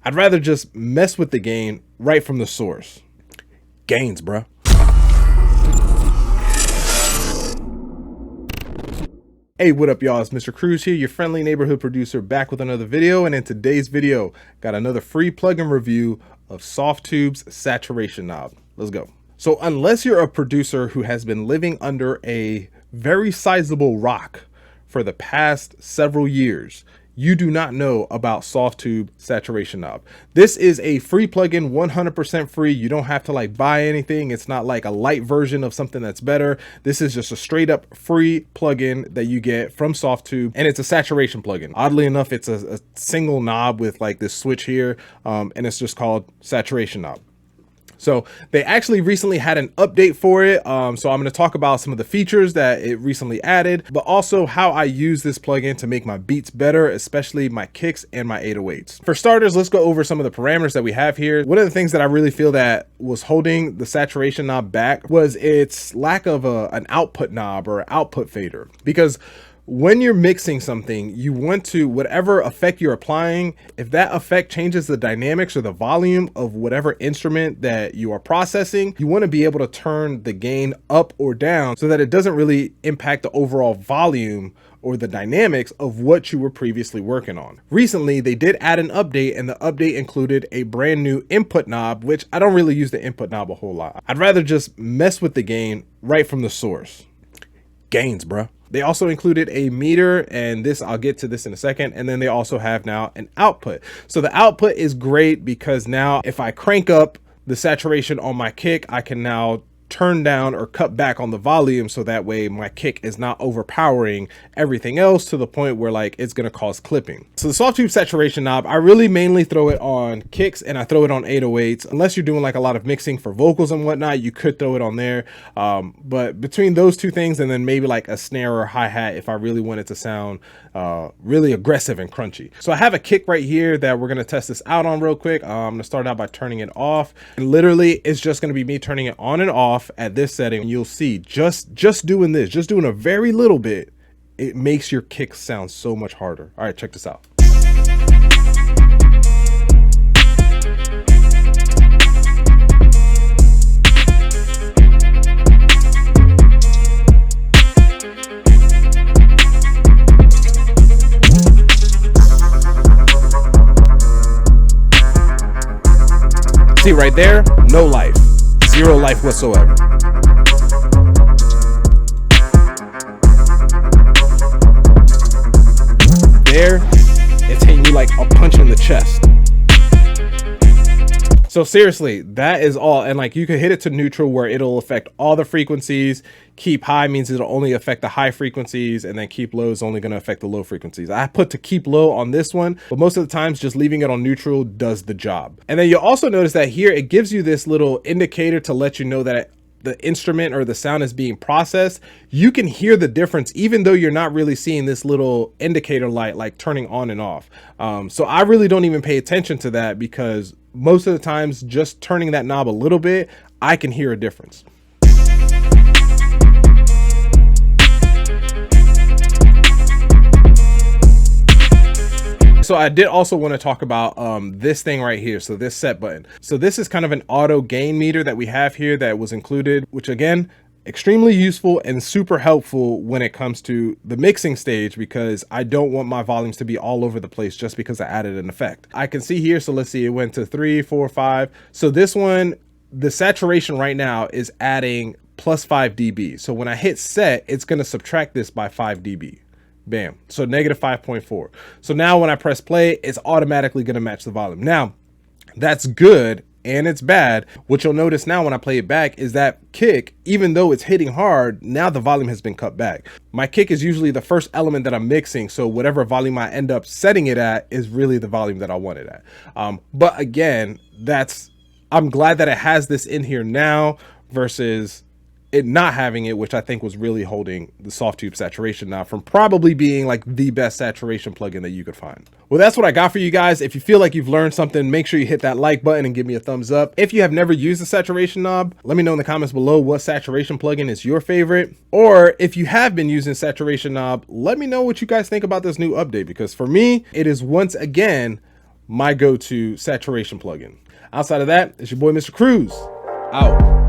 I'd rather just mess with the gain right from the source. Gains, bruh. Hey, what up, y'all? It's Mr. Cruz here, your friendly neighborhood producer, back with another video. And in today's video, got another free plugin review of Softube's Saturation Knob. Let's go. So unless you're a producer who has been living under a very sizable rock for the past several years, you do not know about Softube Saturation Knob. This is a free plugin, 100% free. You don't have to like buy anything. It's not like a light version of something that's better. This is just a straight up free plugin that you get from Softube, and it's a saturation plugin. Oddly enough, it's a single knob with like this switch here, and it's just called Saturation Knob. So they actually recently had an update for it. So I'm going to talk about some of the features that it recently added, but also how I use this plugin to make my beats better, especially my kicks and my 808s. For starters, let's go over some of the parameters that we have here. One of the things that I really feel that was holding the saturation knob back was its lack of an output knob or output fader, because when you're mixing something, you want to, whatever effect you're applying, if that effect changes the dynamics or the volume of whatever instrument that you are processing, you want to be able to turn the gain up or down so that it doesn't really impact the overall volume or the dynamics of what you were previously working on. Recently, they did add an update, and the update included a brand new input knob, which I don't really use the input knob a whole lot. I'd rather just mess with the gain right from the source. Gains, bruh. They also included a meter, and this, I'll get to this in a second. And then they also have now an output. So the output is great because now if I crank up the saturation on my kick, I can now turn down or cut back on the volume, so that way my kick is not overpowering everything else to the point where like it's going to cause clipping. So the Softube Saturation Knob, I really mainly throw it on kicks and I throw it on 808s. Unless you're doing like a lot of mixing for vocals and whatnot, you could throw it on there. But between those two things, and then maybe like a snare or hi-hat if I really want it to sound really aggressive and crunchy. So I have a kick right here that we're going to test this out on real quick. I'm going to start out by turning it off, and literally it's just going to be me turning it on and off at this setting. And you'll see just doing this, just doing a very little bit, it makes your kicks sound so much harder. All right, check this out. See right there, no life. Zero life whatsoever. There, it's hitting you like a punch in the chest. So seriously, that is all. And like you can hit it to neutral where it'll affect all the frequencies. Keep high means it'll only affect the high frequencies, and then keep low is only going to affect the low frequencies. I put to keep low on this one, but most of the times just leaving it on neutral does the job. And then you'll also notice that here it gives you this little indicator to let you know that the instrument or the sound is being processed. You can hear the difference even though you're not really seeing this little indicator light like turning on and off. So I really don't even pay attention to that, because most of the times just turning that knob a little bit, I can hear a difference. So I did also want to talk about this thing right here. So this set button. So this is kind of an auto gain meter that we have here that was included, which again, extremely useful and super helpful when it comes to the mixing stage, because I don't want my volumes to be all over the place just because I added an effect. I can see here, so let's see, it went to 3, 4, 5. So this one, the saturation right now is adding plus 5 dB. So when I hit set, it's going to subtract this by 5 dB. Bam. So negative 5.4. So now when I press play, it's automatically going to match the volume. Now that's good and it's bad. What you'll notice now when I play it back is that kick, even though it's hitting hard, now the volume has been cut back. My kick is usually the first element that I'm mixing, so whatever volume I end up setting it at is really the volume that I want it at. But again, I'm glad that it has this in here now versus it not having it, which I think was really holding the Softube Saturation Knob from probably being like the best saturation plugin that you could find. Well, that's what I got for you guys. If you feel like you've learned something, make sure you hit that like button and give me a thumbs up. If you have never used the saturation knob, let me know in the comments below what saturation plugin is your favorite. Or if you have been using saturation knob, let me know what you guys think about this new update, because for me, it is once again my go-to saturation plugin. Outside of that, it's your boy Mr. Cruz. Out.